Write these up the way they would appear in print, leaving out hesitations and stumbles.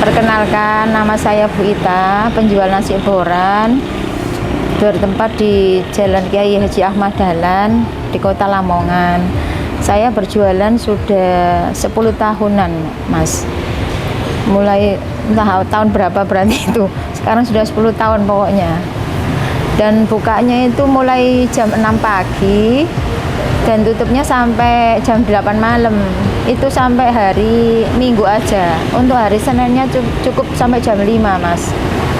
Perkenalkan, nama saya Bu Ita, penjual nasi boran, bertempat di Jalan Kiai Haji Ahmad Dahlan di Kota Lamongan. Saya berjualan sudah 10 tahunan, Mas. Mulai entah tahun berapa berarti itu. Sekarang sudah 10 tahun pokoknya. Dan bukanya itu mulai jam 6 pagi dan tutupnya sampai jam 8 malam. Itu sampai hari Minggu aja. Untuk hari Seninnya cukup sampai jam 5, Mas.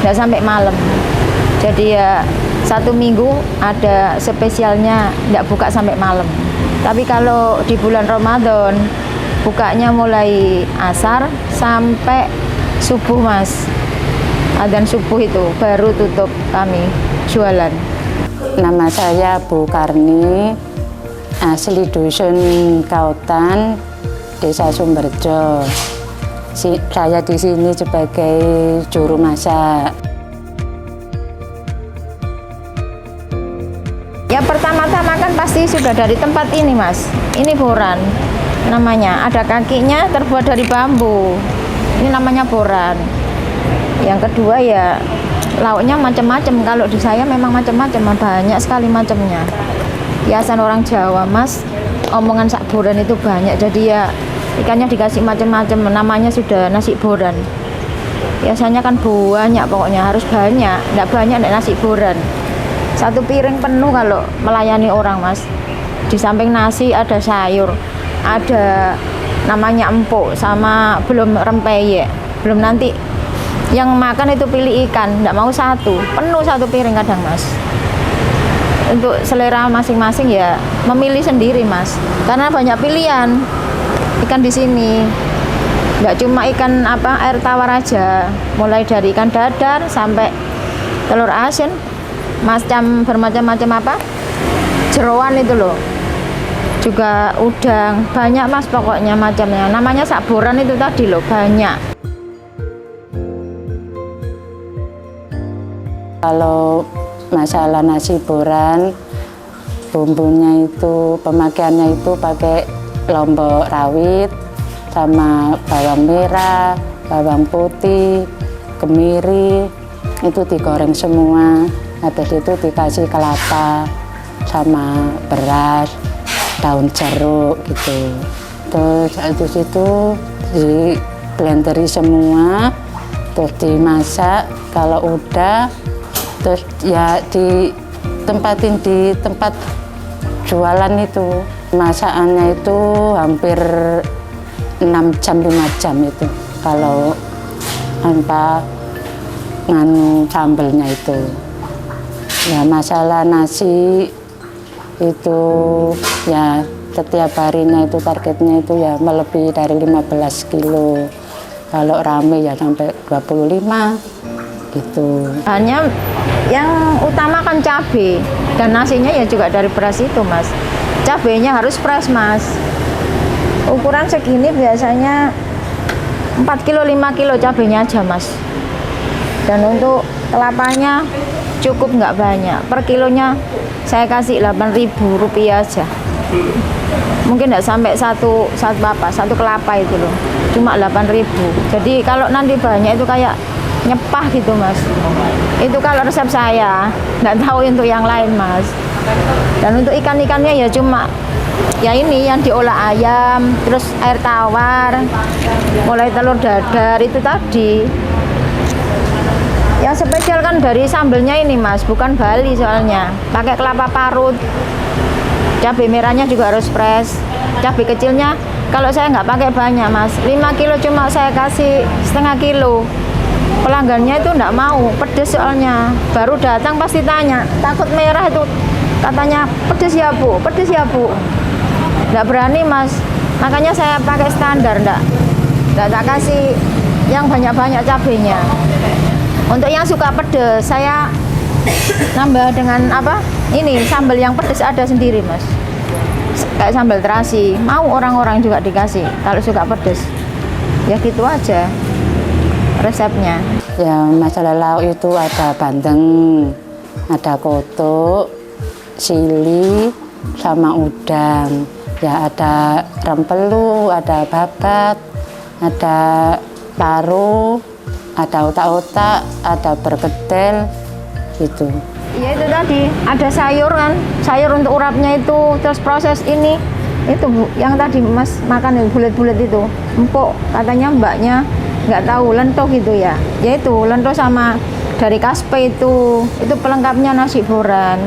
Nggak sampai malam. Jadi ya satu minggu ada spesialnya, nggak buka sampai malam. Tapi kalau di bulan Ramadan bukanya mulai asar sampai subuh, Mas. Adzan subuh itu baru tutup kami jualan. Nama saya Bu Karni, asli dusun Kautan, Desa Sumberjo. Saya di sini sebagai juru masak. Ya pertama-tama kan pasti sudah dari tempat ini, Mas. Ini boran namanya. Ada kakinya terbuat dari bambu. Ini namanya boran. Yang kedua ya lauknya macam-macam. Kalau di saya memang macam-macam, banyak sekali macamnya. Biasan orang Jawa, Mas, omongan sak boran itu banyak. Jadi ya ikannya dikasih macam-macam. Namanya sudah nasi boran. Biasanya kan banyak, pokoknya harus banyak. Nggak banyak nasi boran. Satu piring penuh kalau melayani orang, Mas. Di samping nasi ada sayur, ada namanya empuk, sama belum rempeyek, belum nanti yang makan itu pilih ikan, nggak mau satu, penuh satu piring kadang, Mas. Untuk selera masing-masing ya memilih sendiri, Mas. Karena banyak pilihan ikan di sini. Nggak cuma ikan air tawar aja, mulai dari ikan dadar sampai telur asin, bermacam-macam jeroan itu loh. Juga udang, banyak, Mas, pokoknya macamnya. Namanya sakboran itu tadi loh, banyak. Kalau masalah nasi boran, bumbunya itu, pemakaiannya itu pakai lombok rawit, sama bawang merah, bawang putih, kemiri, itu digoreng semua. Habis itu dikasih kelapa, sama beras, daun jeruk gitu. Terus habis itu di blenderi semua, terus dimasak. Kalau udah, terus ya ditempatin di tempat jualan itu. Masakannya itu hampir 6 jam 5 jam itu kalau tanpa sambelnya itu. Ya masalah nasi itu ya setiap harinya itu targetnya itu ya melebihi dari 15 kilo. Kalau rame ya sampai 25 gitu. Hanya yang utama kan cabai dan nasinya ya juga dari beras itu, Mas. Cabainya harus fresh, Mas. Ukuran segini biasanya 4 kilo 5 kilo cabainya aja, Mas. Dan untuk kelapanya cukup nggak banyak. Per kilonya saya kasih Rp8.000 aja. Mungkin nggak sampai satu kelapa itu loh. Cuma 8.000. Jadi kalau nanti banyak itu kayak nyepah gitu, Mas. Itu kalau resep saya, nggak tahu untuk yang lain, Mas. Dan untuk ikan-ikannya ya cuma ya ini yang diolah ayam, terus air tawar, mulai telur dadar itu tadi. Yang spesial kan dari sambelnya ini, Mas, bukan Bali soalnya. Pakai kelapa parut. Cabai merahnya juga harus fresh. Cabai kecilnya kalau saya nggak pakai banyak, Mas. 5 kilo cuma saya kasih setengah kilo. Pelanggannya itu nggak mau, pedes soalnya. Baru datang pasti tanya, takut merah itu. Katanya, pedes ya, Bu, pedes ya, Bu. Nggak berani, Mas. Makanya saya pakai standar, nggak tak kasih yang banyak-banyak cabenya. Untuk yang suka pedes, saya nambah dengan ini sambal yang pedes ada sendiri, Mas. Kayak sambal terasi, mau orang-orang juga dikasih kalau suka pedes. Ya gitu aja resepnya. Ya masalah lauk itu ada bandeng, ada kotok, sili, sama udang. Ya ada rempelu, ada babat, ada paru, ada otak-otak, ada berkedel gitu. Ya itu tadi, ada sayur kan, sayur untuk urapnya itu, terus proses ini, itu Bu, yang tadi Mas makan itu bulat-bulat itu, empuk, katanya mbaknya nggak tahu, lento gitu ya. Ya itu, lento sama dari kaspe itu pelengkapnya nasi boran.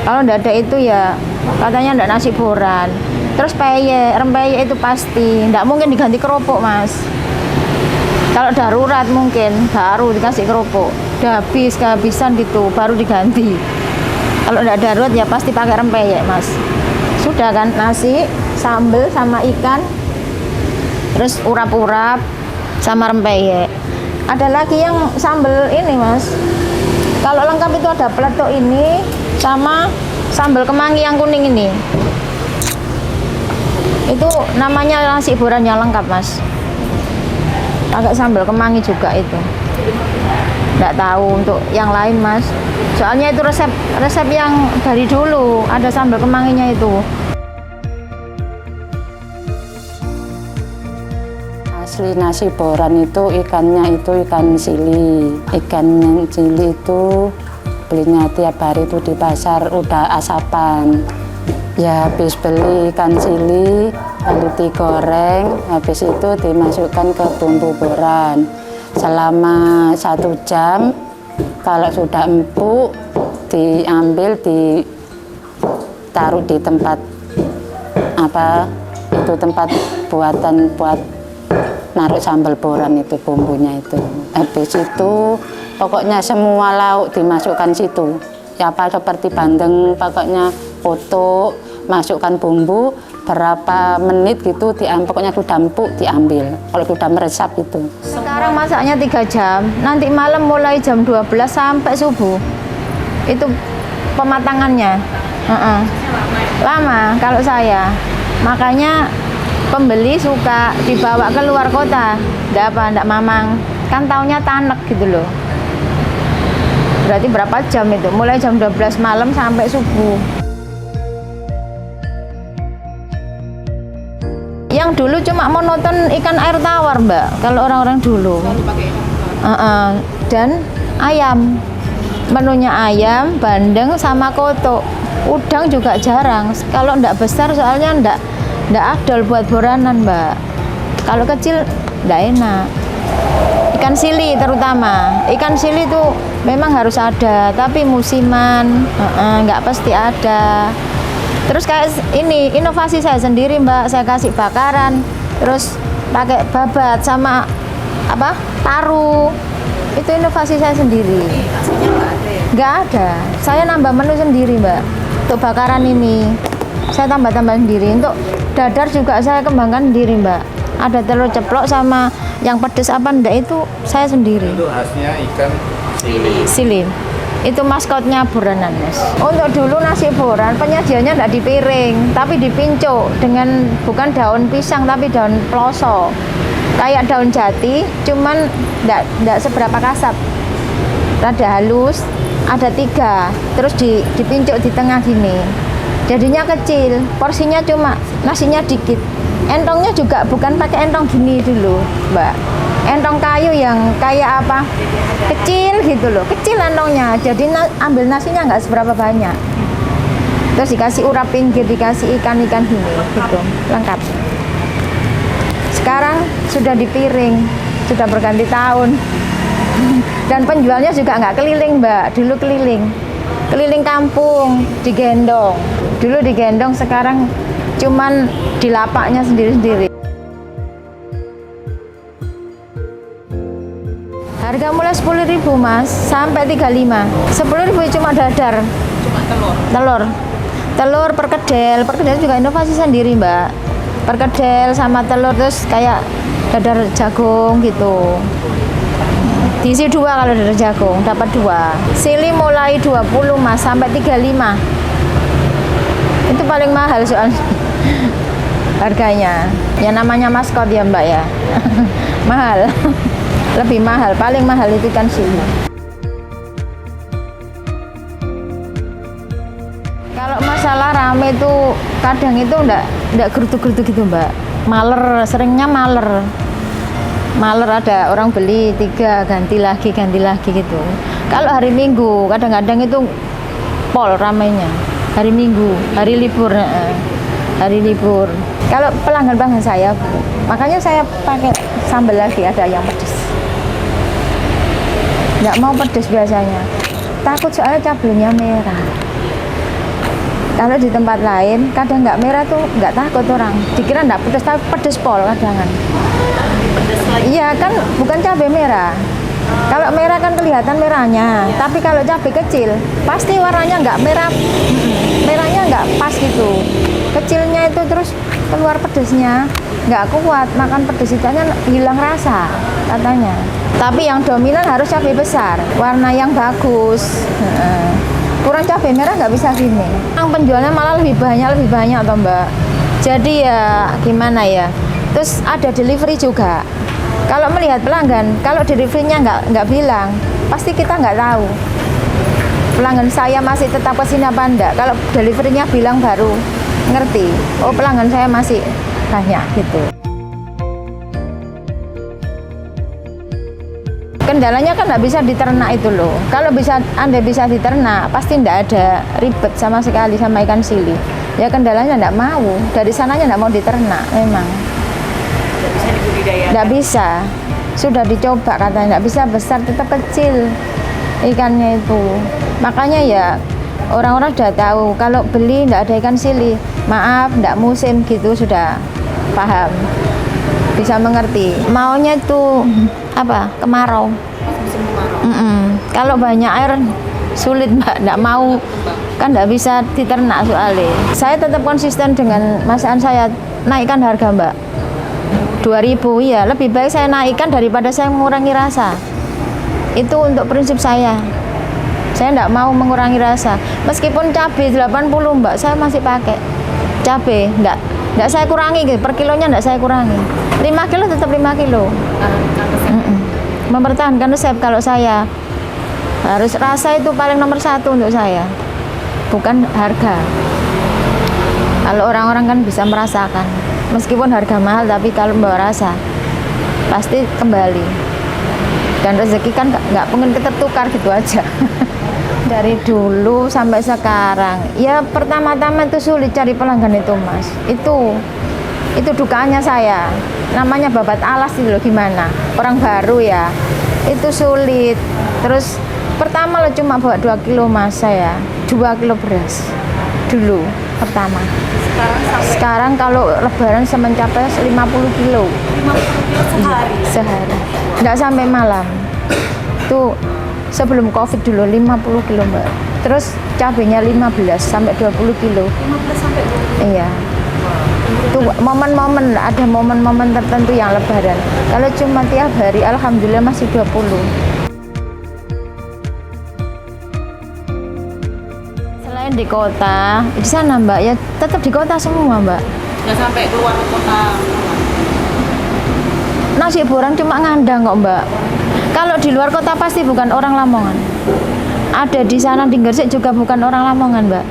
Kalau nggak ada itu ya, katanya nggak nasi boran. Terus peyek, rempeyek itu pasti, nggak mungkin diganti kerupuk Mas. Kalau darurat mungkin baru dikasih kerupuk. Udah habis, kehabisan gitu, baru diganti. Kalau udah darurat ya pasti pakai rempeyek Mas. Sudah kan, nasi, sambal sama ikan, terus urap-urap sama rempeyek. Ada lagi yang sambal ini Mas. Kalau lengkap itu ada peletok ini sama sambal kemangi yang kuning ini. Itu namanya nasi boran yang lengkap Mas. Pakai sambal kemangi juga itu. Nggak tahu untuk yang lain Mas. Soalnya itu resep yang dari dulu, ada sambal kemanginya itu. Asli nasi boran itu ikannya itu ikan sili. Ikan sili itu belinya tiap hari itu di pasar udah asapan. Ya habis beli ikan sili, lalu digoreng, habis itu dimasukkan ke bumbu boran. Selama 1 jam, kalau sudah empuk, diambil, ditaruh di tempat tempat buatan buat naruh sambal boran itu, bumbunya itu. Habis itu pokoknya semua lauk dimasukkan situ. Ya apa seperti bandeng, pokoknya foto, masukkan bumbu, berapa menit gitu, pokoknya sudah empuk diambil. Kalau sudah meresap itu. Sekarang masaknya 3 jam, nanti malam mulai jam 12 sampai subuh. Itu pematangannya. Lama kalau saya. Makanya pembeli suka dibawa ke luar kota. Nggak mamang. Kan taunya tanek gitu loh. Berarti berapa jam itu? Mulai jam 12 malam sampai subuh. Yang dulu cuma monoton ikan air tawar Mbak, kalau orang-orang dulu. Dan ayam, menunya ayam, bandeng sama koto. Udang juga jarang. Kalau ndak besar soalnya ndak afdol buat boranan Mbak. Kalau kecil ndak enak. Ikan sili terutama. Ikan sili itu memang harus ada, tapi musiman nggak pasti ada. Terus kayak ini inovasi saya sendiri Mbak, saya kasih bakaran, terus pakai babat sama paru. Itu inovasi saya sendiri. Nggak ada. Saya nambah menu sendiri Mbak. Untuk bakaran ini saya tambah sendiri. Untuk dadar juga saya kembangkan sendiri Mbak. Ada telur ceplok sama yang pedes enggak itu saya sendiri. Itu khasnya ikan sili. Itu maskotnya boranan Mas. Untuk dulu nasi boran penyajiannya tidak di piring, tapi dipincuk dengan bukan daun pisang tapi daun ploso. Kayak daun jati, cuman tidak seberapa kasar. Rada halus, ada 3, terus dipincuk di tengah gini. Jadinya kecil, porsinya cuma nasinya dikit. Entongnya juga bukan pakai entong gini dulu, Mbak. Entong kayu yang kayak kecil gitu loh, kecil entongnya, jadi ambil nasinya nggak seberapa banyak. Terus dikasih urap pinggir, dikasih ikan-ikan gini gitu, lengkap. Sekarang sudah di piring, sudah berganti tahun. Dan penjualnya juga nggak keliling Mbak, dulu keliling kampung, digendong. Dulu digendong, sekarang cuman di lapaknya sendiri-sendiri. Harga mulai 10.000 Mas, sampai 35. 10.000 cuma dadar. Cuma telur perkedel juga inovasi sendiri Mbak. Perkedel sama telur, terus kayak dadar jagung gitu. Diisi 2 kalau dadar jagung, dapat 2. Sili mulai 20 Mas, sampai 35. Itu paling mahal soalnya. Harganya. Ya namanya maskot ya Mbak ya. Mahal. Lebih mahal, paling mahal itu ikan sili. Kalau masalah rame itu kadang itu enggak gerutu-gerutu gitu Mbak. Maler, seringnya maler. maler ada orang beli 3, ganti lagi gitu. Kalau hari Minggu kadang-kadang itu pol ramainya. Hari Minggu, hari libur, hari libur. Kalau pelanggan saya, Bu, makanya saya pakai sambal lagi ada yang pedes. Nggak mau pedes biasanya. Takut soalnya cabenya merah. Kalau di tempat lain kadang nggak merah tuh nggak takut orang. Dikira nggak pedes tapi pedes pol kadangan. Iya kan bukan cabai merah. Kalau merah kan kelihatan merahnya, tapi kalau cabai kecil pasti warnanya nggak merah, merahnya nggak pas gitu. Kecilnya itu terus keluar pedesnya, nggak kuat makan pedes itu hilang rasa katanya. Tapi yang dominan harus cabai besar, warna yang bagus. Kurang cabai merah nggak bisa gini. Yang penjualnya malah lebih banyak toh Mbak. Jadi ya gimana ya. Terus ada delivery juga. Kalau melihat pelanggan, kalau deliverynya nggak bilang, pasti kita nggak tahu. Pelanggan saya masih tetap kesini apa enggak. Kalau deliverynya bilang baru ngerti. Oh pelanggan saya masih banyak gitu. Kendalanya kan nggak bisa diternak itu loh. Kalau Anda bisa diternak, pasti nggak ada ribet sama sekali sama ikan sili. Ya kendalanya nggak mau. Dari sananya nggak mau diternak memang. Nggak bisa, sudah dicoba katanya nggak bisa besar, tetap kecil ikannya itu. Makanya ya orang-orang sudah tahu kalau beli nggak ada ikan sili, maaf nggak musim gitu, sudah paham, bisa mengerti. Maunya itu apa? Kemarau. Kalau banyak air sulit Mbak, nggak mau kan nggak bisa diternak soalnya. Saya tetap konsisten dengan masakan saya, naikkan harga Mbak. 2.000 ya, lebih baik saya naikkan daripada saya mengurangi rasa. Itu untuk prinsip saya. Saya enggak mau mengurangi rasa. Meskipun cabai 80 Mbak, saya masih pakai cabai. Enggak saya kurangi gitu. Per kilonya enggak saya kurangi. 5 kilo tetap 5 kilo. Mempertahankan resep kalau saya. Harus rasa itu paling nomor 1 untuk saya. Bukan harga. Kalau orang-orang kan bisa merasakan. Meskipun harga mahal, tapi kalau membawa rasa pasti kembali. Dan rezeki kan nggak mungkin ketertukar gitu aja. Dari dulu sampai sekarang, ya pertama-tama itu sulit cari pelanggan itu Mas. Itu dukaannya saya. Namanya babat alas itu loh, gimana? Orang baru ya, itu sulit. Terus pertama lo cuma bawa 2 kilo Mas saya, 2 kilo beras dulu pertama. Sekarang kalau lebaran mencapai 50 kilo. 50 kilo sehari? Sehari. Nggak sampai malam. Itu sebelum Covid dulu 50 kilo Mbak. Terus cabenya 15 sampai 20 kilo. 15 sampai 20 kilo? Iya. Itu momen-momen, ada momen-momen tertentu yang lebaran. Kalau cuma tiap hari, alhamdulillah masih 20. Di kota, di sana Mbak, ya tetap di kota semua Mbak. Nggak sampai keluar kota? Nasi boran cuma ngandang kok Mbak. Kalau di luar kota pasti bukan orang Lamongan. Ada di sana di Gresik juga bukan orang Lamongan Mbak.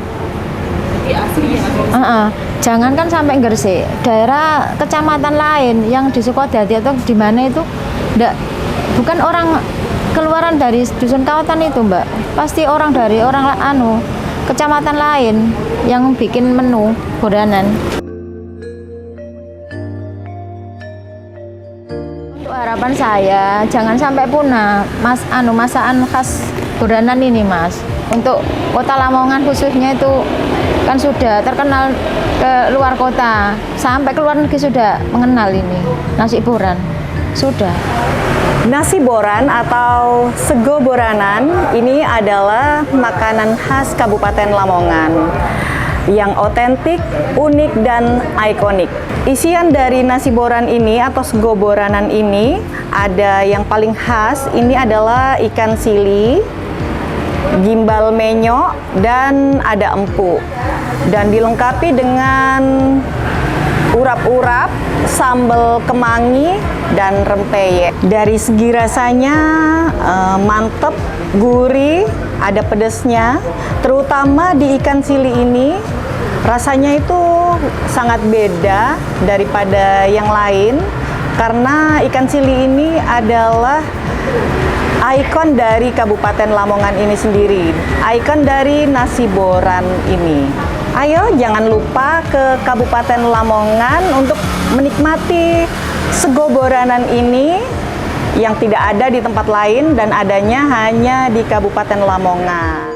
Jadi asli ya? Jangankan sampai Gresik, daerah kecamatan lain yang di Sukodadi atau di mana itu bukan orang keluaran dari dusun Kawatan itu Mbak. Pasti orang dari orang kecamatan lain yang bikin menu boranan. Untuk harapan saya jangan sampai punah masakan khas boranan ini Mas. Untuk kota Lamongan khususnya itu kan sudah terkenal ke luar kota, sampai ke luar negeri sudah mengenal ini nasi boran. Sudah. Nasi boran atau sego boranan ini adalah makanan khas Kabupaten Lamongan yang otentik, unik, dan ikonik. Isian dari nasi boran ini atau sego boranan ini ada yang paling khas, ini adalah ikan sili, gimbal menyo, dan ada empuk. Dan dilengkapi dengan urap-urap, sambal kemangi, dan rempeyek. Dari segi rasanya mantep, gurih, ada pedesnya. Terutama di ikan sili ini rasanya itu sangat beda daripada yang lain. karena ikan cili ini adalah ikon dari Kabupaten Lamongan ini sendiri, ikon dari nasi boran ini. Ayo jangan lupa ke Kabupaten Lamongan untuk menikmati sego boranan ini yang tidak ada di tempat lain dan adanya hanya di Kabupaten Lamongan.